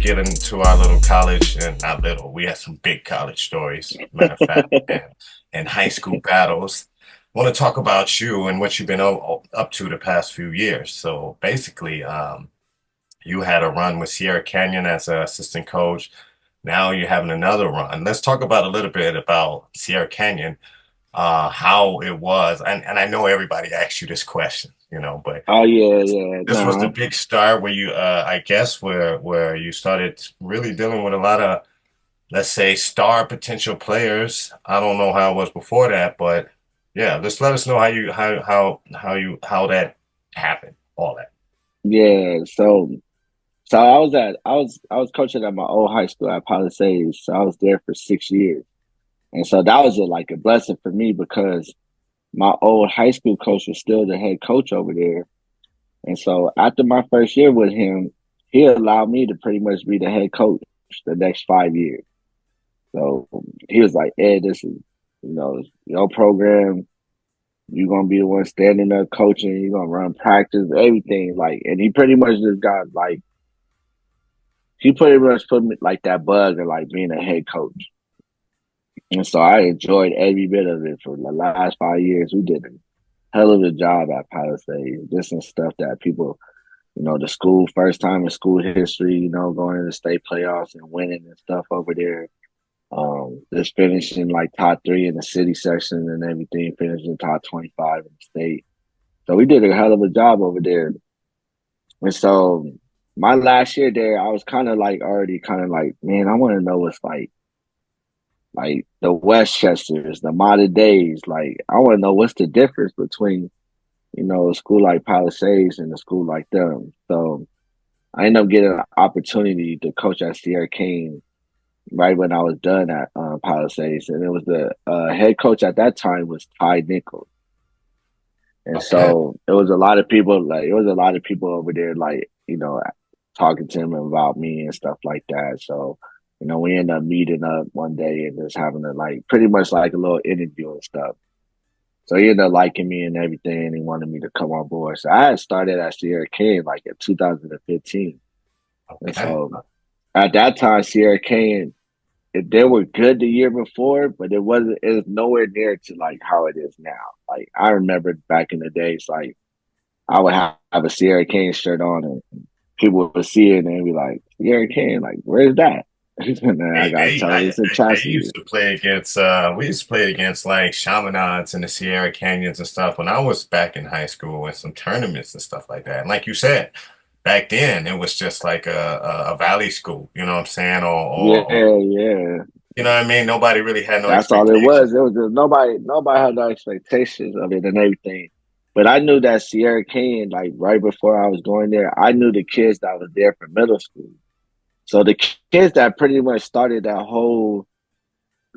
get into our little college, and not little, we had some big college stories, matter of fact, and high school battles. I want to talk about you and what you've been up to the past few years. So basically, you had a run with Sierra Canyon as an assistant coach. Now you're having another run. Let's talk about a little bit about Sierra Canyon, how it was. And I know everybody asked you this question, but Oh yeah, yeah. this was the Nah. big start where you, I guess, where you started really dealing with a lot of, let's say, star potential players. I don't know how it was before that, but yeah, just let us know how that happened, all that. Yeah. So I was coaching at my old high school at Palisades. So I was there for 6 years. And so that was like a blessing for me because my old high school coach was still the head coach over there. And so after my first year with him, he allowed me to pretty much be the head coach the next 5 years. So he was like, Ed, this is, your program. You're gonna be the one standing up coaching, you're gonna run practice, everything. Like, and he pretty much just got like he pretty much put me like that bug of like being a head coach. And so I enjoyed every bit of it for the last 5 years. We did a hell of a job at Palisades. Just some stuff that people, the school, first time in school history, going to the state playoffs and winning and stuff over there. Just finishing like top three in the city section and everything, finishing top 25 in the state. So we did a hell of a job over there. And so my last year there, I was kind of like already kind of like, man, I want to know what's like the Westchesters, the modern days. Like, I want to know what's the difference between, a school like Palisades and a school like them. So I ended up getting an opportunity to coach at Sierra King right when I was done at Palisades. And it was the head coach at that time was Ty Nichols. And Okay. so it was a lot of people, over there, like, talking to him about me and stuff like that. So, we ended up meeting up one day and just having a like pretty much like a little interview and stuff. So he ended up liking me and everything, and he wanted me to come on board. So I had started at Sierra King like in 2015. And Okay. so at that time, Sierra King, they were good the year before, but it was nowhere near to like how it is now. Like, I remember back in the days, like I would have a Sierra King shirt on and people would see it and be like, Sierra King, like, where's that? And then I Hey, got they, told I, it's in they Chastity. used to play against, we used to play against like Chaminades and the Sierra Canyons and stuff when I was back in high school and some tournaments and stuff like that. And like you said, back then it was just like a valley school, you know what I'm saying? Yeah, Or yeah. you know what I mean? Nobody really had no That's all it expectations. was. It was just nobody had no expectations of it and everything. But I knew that Sierra King, like right before I was going there, I knew the kids that was there from middle school. So the kids that pretty much started that whole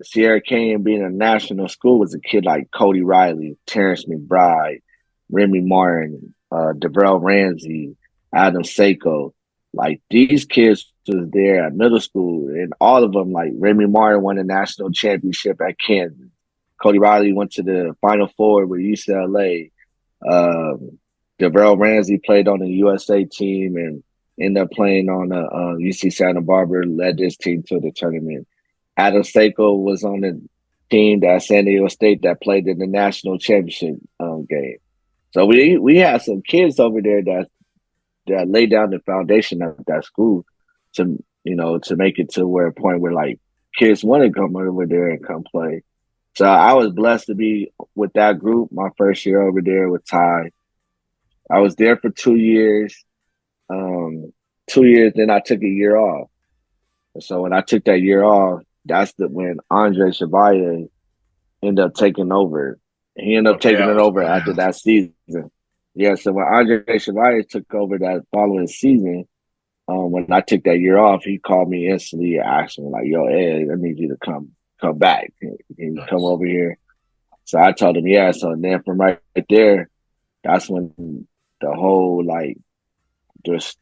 Sierra King being a national school was a kid like Cody Riley, Terrence McBride, Remy Martin, DeVrell Ramsey, Adam Seiko. Like, these kids was there at middle school, and all of them, like Remy Martin won a national championship at Kansas. Cody Riley went to the Final Four with UCLA. DeVrell Ramsey played on the USA team and ended up playing on the UC Santa Barbara, led this team to the tournament. Adam Seiko was on the team that San Diego State that played in the national championship game. So we had some kids over there that laid down the foundation of that school to to make it to where a point where like kids want to come over there and come play. So I was blessed to be with that group my first year over there with Ty. I was there for 2 years. 2 years, then I took a year off. So when I took that year off, that's when Andre Chevalier ended up taking over. He ended up Okay, taking I it was over going to after ask. that season. Yeah, so when Andre Chevalier took over that following season, when I took that year off, he called me instantly and asked me like, "Yo, Ed, I need you to come back. Can you come Nice. over here?" So I told him, yeah. So then from right there, that's when the whole like just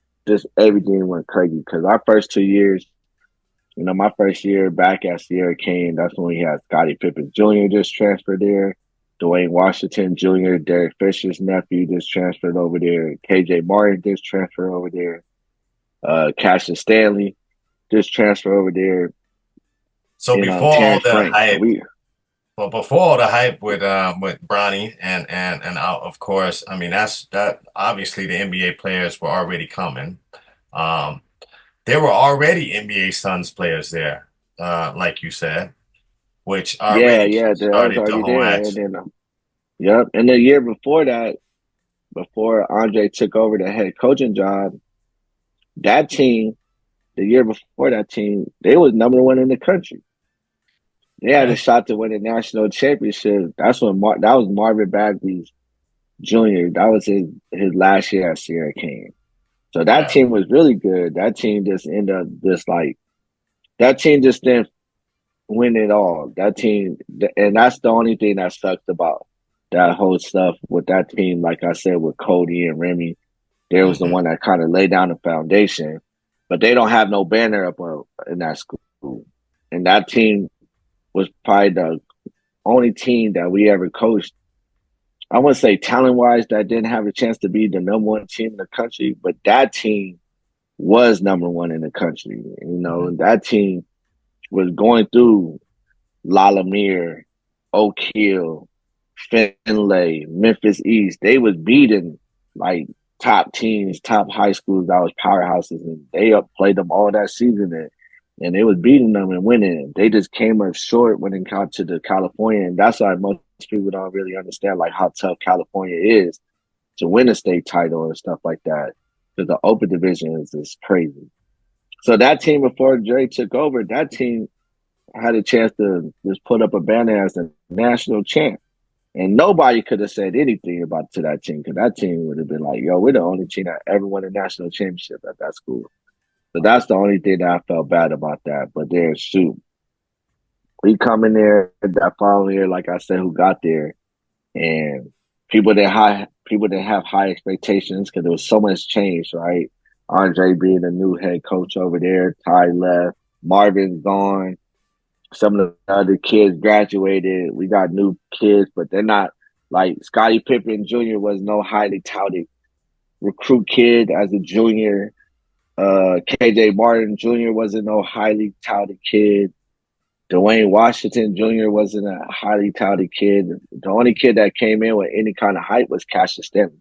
everything went crazy. Because our first 2 years, my first year back at Sierra King, that's when we had Scottie Pippen Jr. just transferred there. Dwayne Washington Jr., Derek Fisher's nephew, just transferred over there. KJ Martin just transferred over there. Cassius Stanley. just transfer over there, So before all Terrence the Franks. So hype, we well, before all the hype with Bronny and of course, I mean that obviously the NBA players were already coming. Um, there were already NBA Suns players there, like you said, which yeah, already yeah, that was started the already whole there. And action. then yep. And the year before that, before Andre took over the head coaching job, that team, the year before that team, they was number 1 in the country. They had a Okay. shot to win a national championship. That's when that was Marvin Bagley's junior. That was his last year at Sierra King. So that Yeah. team was really good. That team just ended up just like that team just didn't win it all. That team, and that's the only thing that sucked about that whole stuff with that team. Like I said, with Cody and Remy, there was the Hmm. one that kind of laid down the foundation, but they don't have no banner up in that school. And that team was probably the only team that we ever coached. I wouldn't say talent wise that didn't have a chance to be the number 1 team in the country, but that team was number 1 in the country. Hmm. And that team was going through Lalamere, Oak Hill, Finlay, Memphis East. They was beating like top teams, top high schools that was powerhouses, and they played them all that season, and they was beating them and winning. They just came up short when it got to the California, and that's why most people don't really understand like how tough California is to win a state title and stuff like that. Because the open division is just crazy. So that team before Dre took over, that team had a chance to just put up a banner as a national champ. And nobody could have said anything about to that team because that team would have been like, yo, we're the only team that ever won a national championship at that school. So that's the only thing that I felt bad about that. But then shoot, we come in there that following year, like I said, who got there and people didn't have high expectations because there was so much change, right? Andre being the new head coach over there, Ty left, Marvin's gone, some of the other kids graduated. We got new kids, but they're not like Scottie Pippen Jr. was no highly touted recruit kid as a junior. KJ Martin Jr. wasn't no highly touted kid. Dwayne Washington Jr. wasn't a highly touted kid. The only kid that came in with any kind of hype was Cassius Stanley.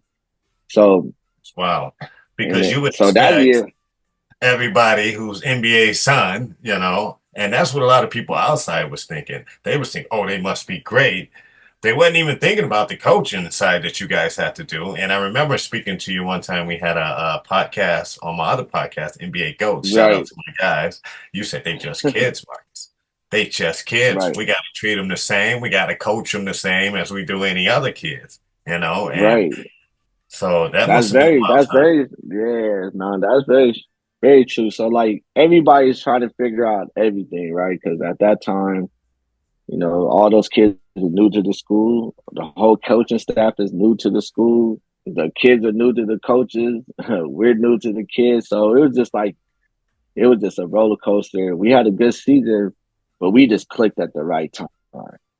So, Wow. and Because you would so that expect year, everybody who's NBA son, and that's what a lot of people outside was thinking. They was thinking, oh, they must be great. They wasn't even thinking about the coaching side that you guys had to do. And I remember speaking to you one time. We had a podcast on my other podcast, NBA Goats. Shout out right, to my guys. You said they just kids, Marcus. They just kids. right, We got to treat them the same. We got to coach them the same as we do any other kids. And right. so that must have been a wild That's time. very, yeah, no, that's very, very true. So, like, everybody's trying to figure out everything, right? Because at that time, all those kids are new to the school. The whole coaching staff is new to the school. The kids are new to the coaches. We're new to the kids. So it was just a roller coaster. We had a good season, but we just clicked at the right time.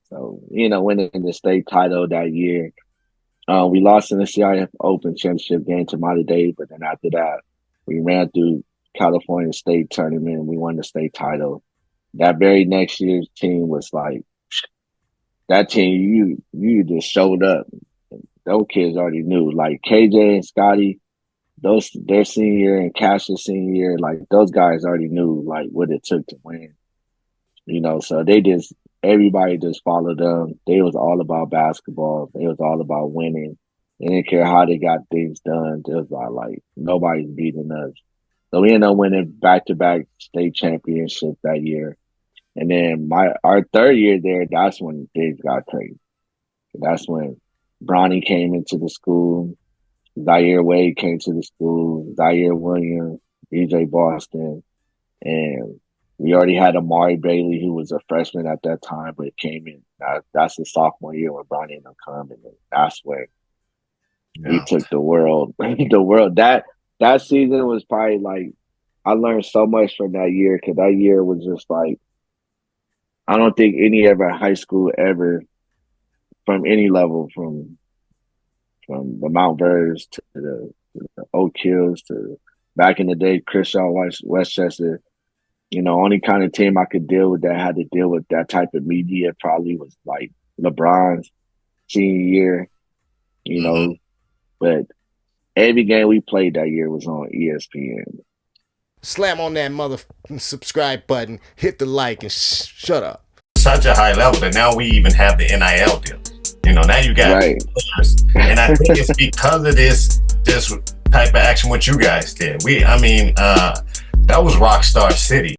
So, winning the state title that year. We lost in the CIF Open Championship game to Mighty Dade, but then after that, we ran through California State Tournament and we won the state title. That very next year's team was like that team. You just showed up. Those kids already knew. Like KJ and Scotty, those their senior year and Cash's senior year, like those guys already knew like what it took to win. So everybody just followed them. They was all about basketball. They was all about winning. They didn't care how they got things done. It was like nobody's beating us. So we ended up winning back to back state championships that year. And then our third year there, that's when things got crazy. That's when Bronny came into the school, Zaire Wade came to the school, Zaire Williams, BJ Boston, and we already had Amari Bailey, who was a freshman at that time, but came in. That's his sophomore year when Bronny and them come, and that's when we Yeah. took the world. The world that season was probably like I learned so much from that year because that year was just like I don't think any ever high school ever from any level from the Mount Verds to the Oak Hills to back in the day, Crenshaw Westchester. Only kind of team I could deal with that had to deal with that type of media probably was like LeBron's senior year, you Hmm. know. But every game we played that year was on ESPN. Slam on that mother subscribe button, hit the like, and shut up. Such a high level that now we even have the NIL deal. Now you got Right. players, and I think it's because of this type of action what you guys did. That was Rockstar City.